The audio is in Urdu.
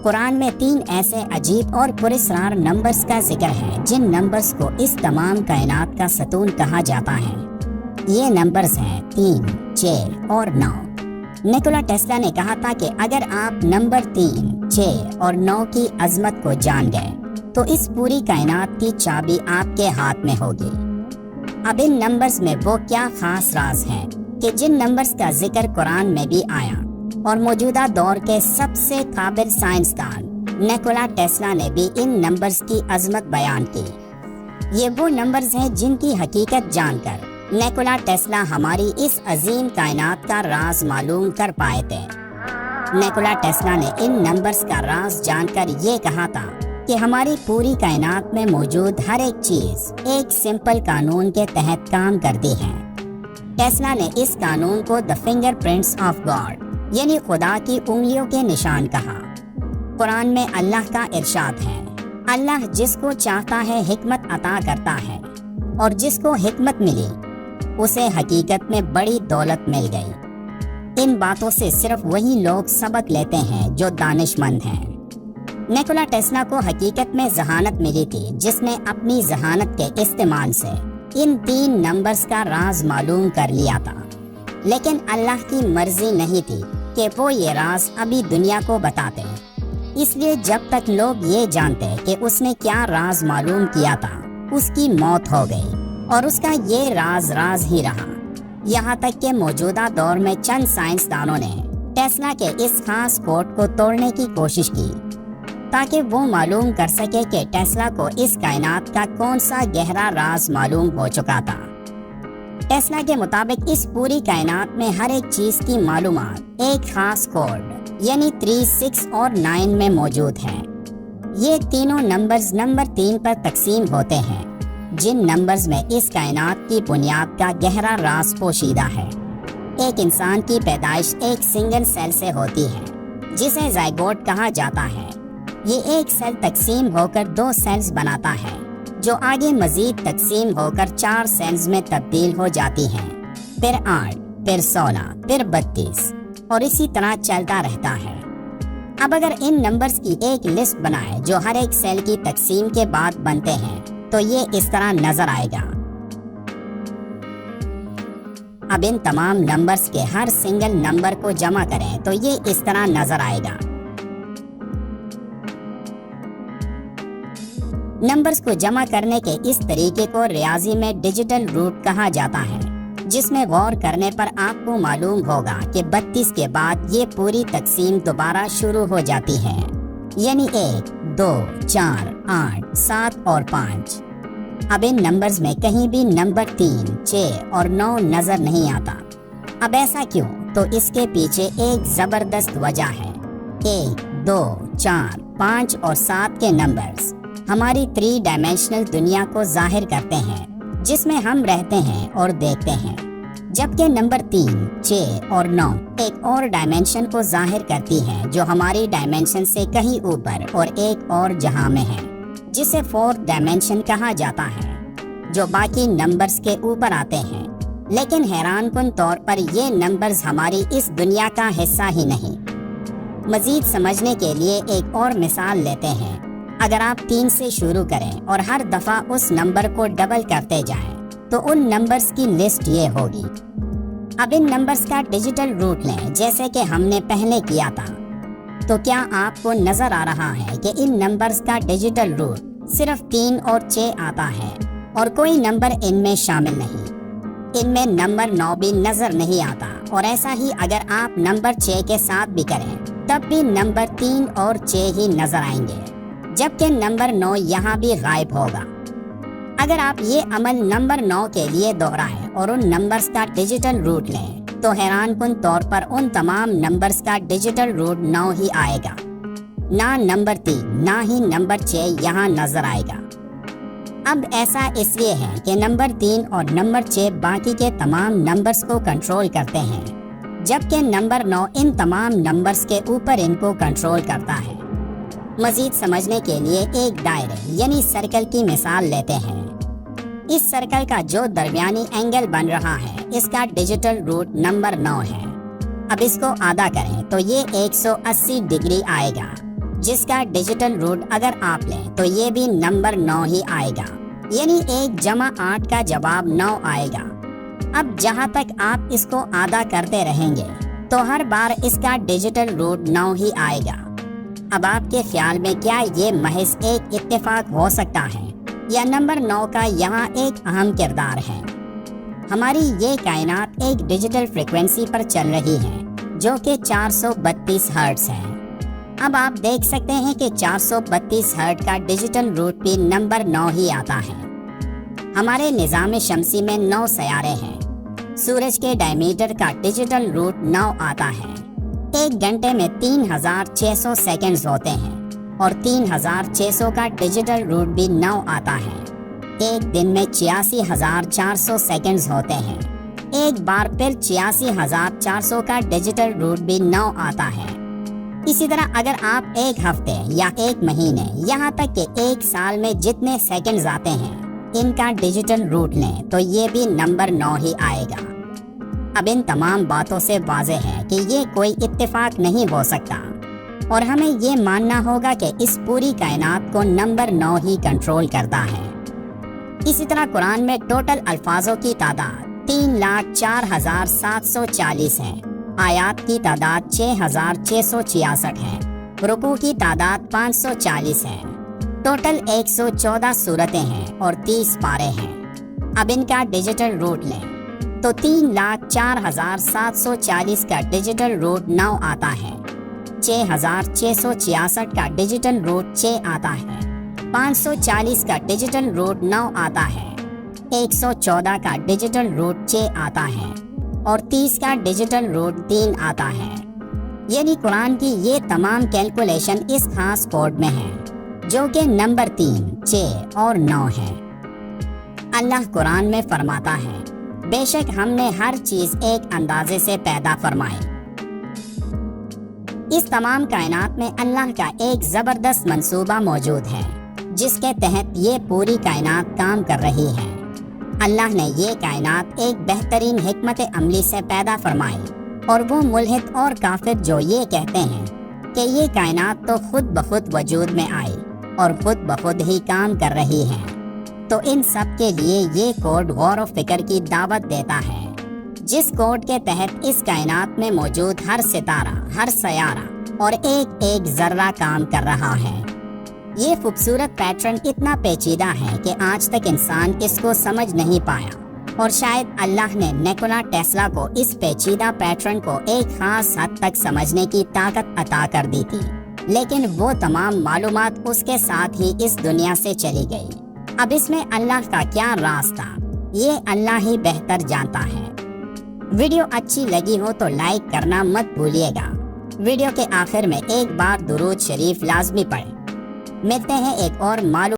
قرآن میں 3 ایسے عجیب اور پراسرار نمبرز کا ذکر ہے جن نمبرز کو اس تمام کائنات کا ستون کہا جاتا ہے۔ یہ نمبرز ہیں 3، 6 اور 9۔ نیکولا ٹیسلا نے کہا تھا کہ اگر آپ نمبر 3، 6 اور 9 کی عظمت کو جان گئے تو اس پوری کائنات کی چابی آپ کے ہاتھ میں ہوگی۔ اب ان نمبرز میں وہ کیا خاص راز ہیں کہ جن نمبرز کا ذکر قرآن میں بھی آیا اور موجودہ دور کے سب سے قابل سائنسدان نیکولا ٹیسلا نے بھی ان نمبرز کی عظمت بیان کی۔ یہ وہ نمبرز ہیں جن کی حقیقت جان کر نیکولا ٹیسلا ہماری اس عظیم کائنات کا راز معلوم کر پائے تھے۔ نیکولا ٹیسلا نے ان نمبرز کا راز جان کر یہ کہا تھا کہ ہماری پوری کائنات میں موجود ہر ایک چیز ایک سمپل قانون کے تحت کام کرتی ہے۔ ٹیسلا نے اس قانون کو دی فنگر پرنٹس آف گاڈ یعنی خدا کی انگلیوں کے نشان کہا۔ قرآن میں اللہ کا ارشاد ہے، اللہ جس کو چاہتا ہے حکمت عطا کرتا ہے، اور جس کو حکمت ملی اسے حقیقت میں بڑی دولت مل گئی۔ ان باتوں سے صرف وہی لوگ سبق لیتے ہیں جو دانش مند ہیں۔ نیکولا ٹیسلا کو حقیقت میں ذہانت ملی تھی جس نے اپنی ذہانت کے استعمال سے ان 3 نمبرز کا راز معلوم کر لیا تھا، لیکن اللہ کی مرضی نہیں تھی کہ وہ یہ راز ابھی دنیا کو بتاتے۔ اس لیے جب تک لوگ یہ جانتے کہ اس نے کیا راز معلوم کیا تھا اس کی موت ہو گئی اور اس کا یہ راز ہی رہا، یہاں تک کہ موجودہ دور میں چند سائنسدانوں نے ٹیسلا کے اس خاص کوڈ کو توڑنے کی کوشش کی تاکہ وہ معلوم کر سکے کہ ٹیسلا کو اس کائنات کا کون سا گہرا راز معلوم ہو چکا تھا۔ ٹیسلا کے مطابق اس پوری کائنات میں ہر ایک چیز کی معلومات ایک خاص کوڈ یعنی 3، 6 اور 9 میں موجود ہے۔ یہ تینوں نمبرز نمبر 3 پر تقسیم ہوتے ہیں، جن نمبرز میں اس کائنات کی بنیاد کا گہرا راز پوشیدہ ہے۔ ایک انسان کی پیدائش ایک سنگل سیل سے ہوتی ہے جسے زائگوٹ کہا جاتا ہے۔ یہ ایک سیل تقسیم ہو کر 2 سیلز بناتا ہے جو آگے مزید تقسیم ہو کر 4 سیلز میں تبدیل ہو جاتی ہیں، پھر 8، پھر 16، پھر 32 اور اسی طرح چلتا رہتا ہے۔ اب اگر ان نمبرز کی ایک لسٹ بنائے جو ہر ایک سیل کی تقسیم کے بعد بنتے ہیں تو یہ اس طرح نظر آئے گا۔ اب ان تمام نمبرز کے ہر سنگل نمبر کو جمع کریں تو یہ اس طرح نظر آئے گا۔ نمبرز کو جمع کرنے کے اس طریقے کو ریاضی میں ڈیجیٹل روٹ کہا جاتا ہے، جس میں غور کرنے پر آپ کو معلوم ہوگا کہ 32 کے بعد یہ پوری تقسیم دوبارہ شروع ہو جاتی ہے، یعنی 1، 2، 4، 8، 7 اور 5۔ اب ان نمبرز میں کہیں بھی نمبر 3، 6 اور 9 نظر نہیں آتا۔ اب ایسا کیوں؟ تو اس کے پیچھے ایک زبردست وجہ ہے۔ 1، 2، 4، 5 اور 7 کے نمبرز ہماری 3 ڈائمینشنل دنیا کو ظاہر کرتے ہیں جس میں ہم رہتے ہیں اور دیکھتے ہیں، جبکہ نمبر 3، 6 اور 9 ایک اور ڈائمینشن کو ظاہر کرتی ہیں جو ہماری ڈائمینشن سے کہیں اوپر اور ایک اور جہاں میں ہے، جسے 4 ڈائمینشن کہا جاتا ہے، جو باقی نمبرز کے اوپر آتے ہیں۔ لیکن حیران کن طور پر یہ نمبرز ہماری اس دنیا کا حصہ ہی نہیں۔ مزید سمجھنے کے لیے ایک اور مثال لیتے ہیں۔ اگر آپ 3 سے شروع کریں اور ہر دفعہ اس نمبر کو ڈبل کرتے جائیں تو ان نمبرز کی لسٹ یہ ہوگی۔ اب ان نمبرز کا ڈیجیٹل روٹ لیں جیسے کہ ہم نے پہلے کیا تھا، تو کیا آپ کو نظر آ رہا ہے کہ ان نمبرز کا ڈیجیٹل روٹ صرف 3 اور 6 آتا ہے اور کوئی نمبر ان میں شامل نہیں۔ ان میں نمبر 9 بھی نظر نہیں آتا، اور ایسا ہی اگر آپ نمبر 6 کے ساتھ بھی کریں تب بھی نمبر 3 اور 6 ہی نظر آئیں گے، جبکہ نمبر 9 یہاں بھی غائب ہوگا۔ اگر آپ یہ عمل نمبر 9 کے لیے دہرائیں اور ان نمبرز کا ڈیجیٹل روٹ لیں تو حیران کن طور پر ان تمام نمبرز کا ڈیجیٹل روٹ 9 ہی آئے گا، نہ نمبر 3 نہ ہی نمبر 6 یہاں نظر آئے گا۔ اب ایسا اس لیے ہے کہ نمبر 3 اور نمبر 6 باقی کے تمام نمبرز کو کنٹرول کرتے ہیں، جبکہ نمبر 9 ان تمام نمبرز کے اوپر ان کو کنٹرول کرتا ہے۔ مزید سمجھنے کے لیے ایک دائرے یعنی سرکل کی مثال لیتے ہیں۔ اس سرکل کا جو درمیانی اینگل بن رہا ہے اس کا ڈیجیٹل روٹ نمبر 9 ہے۔ اب اس کو آدھا کریں تو یہ 180 ڈگری آئے گا، جس کا ڈیجیٹل روٹ اگر آپ لیں تو یہ بھی نمبر 9 ہی آئے گا، یعنی 1 جمع 8 کا جواب 9 آئے گا۔ اب جہاں تک آپ اس کو آدھا کرتے رہیں گے تو ہر بار اس کا ڈیجیٹل روٹ 9 ہی آئے گا۔ اب آپ کے خیال میں کیا یہ محض ایک اتفاق ہو سکتا ہے یا نمبر 9 کا یہاں ایک اہم کردار ہے؟ ہماری یہ کائنات ایک ڈیجیٹل فریکوینسی پر چل رہی ہے جو کہ 432 ہرٹز ہے۔ اب آپ دیکھ سکتے ہیں کہ 432 ہرٹز کا ڈیجیٹل روٹ بھی نمبر 9 ہی آتا ہے۔ ہمارے نظام شمسی میں 9 سیارے ہیں۔ سورج کے ڈائمیٹر کا ڈیجیٹل روٹ 9 آتا ہے۔ ایک گھنٹے میں 3600 سیکنڈز ہوتے ہیں اور 3600 کا ڈیجیٹل روٹ بھی 9 آتا ہے۔ ایک دن میں 86400 سیکنڈز ہوتے ہیں۔ ایک بار پھر 86400 کا ڈیجیٹل روٹ بھی 9 آتا ہے۔ اسی طرح اگر آپ ایک ہفتے یا ایک مہینے یہاں تک کہ ایک سال میں جتنے سیکنڈز آتے ہیں ان کا ڈیجیٹل روٹ لیں تو یہ بھی نمبر 9 ہی آئے گا۔ اب ان تمام باتوں سے واضح ہے کہ یہ کوئی اتفاق نہیں ہو سکتا اور ہمیں یہ ماننا ہوگا کہ اس پوری کائنات کو نمبر 9 ہی کنٹرول کرتا ہے۔ اسی طرح قرآن میں ٹوٹل الفاظوں کی تعداد 3,04,740 ہے، آیات کی تعداد 6,666 ہے، رکوع کی تعداد 540 ہے، ٹوٹل 114 سورتیں ہیں اور 30 پارے ہیں۔ اب ان کا ڈیجیٹل روٹ لیں تو 3,04,740 کا ڈیجیٹل روٹ 9 آتا ہے، 6,666 کا ڈیجیٹل روٹ 6 آتا ہے، 540 کا ڈیجیٹل روٹ 9 آتا ہے، 114 کا ڈیجیٹل روٹ 6 آتا ہے اور 30 کا ڈیجیٹل روٹ 3 آتا ہے۔ یعنی قرآن کی یہ تمام کیلکولیشن اس خاص کوڈ میں ہے جو کہ نمبر 3، 6 اور 9 ہے۔ اللہ قرآن میں فرماتا ہے، بے شک ہم نے ہر چیز ایک اندازے سے پیدا فرمائی۔ اس تمام کائنات میں اللہ کا ایک زبردست منصوبہ موجود ہے جس کے تحت یہ پوری کائنات کام کر رہی ہے۔ اللہ نے یہ کائنات ایک بہترین حکمت عملی سے پیدا فرمائی اور وہ ملحد اور کافر جو یہ کہتے ہیں کہ یہ کائنات تو خود بخود وجود میں آئی اور خود بخود ہی کام کر رہی ہے، تو ان سب کے لیے یہ کوڈ غور و فکر کی دعوت دیتا ہے، جس کوڈ کے تحت اس کائنات میں موجود ہر ستارہ، ہر سیارہ اور ایک ایک ذرہ کام کر رہا ہے۔ یہ خوبصورت پیٹرن اتنا پیچیدہ ہے کہ آج تک انسان اس کو سمجھ نہیں پایا اور شاید اللہ نے نیکولا ٹیسلا کو اس پیچیدہ پیٹرن کو ایک خاص حد تک سمجھنے کی طاقت عطا کر دی تھی، لیکن وہ تمام معلومات اس کے ساتھ ہی اس دنیا سے چلی گئی۔ اب اس میں اللہ کا کیا راز تھا یہ اللہ ہی بہتر جانتا ہے۔ ویڈیو اچھی لگی ہو تو لائک کرنا مت بھولیے گا۔ ویڈیو کے آخر میں ایک بار درود شریف لازمی پڑھیں۔ ملتے ہیں ایک اور معلوم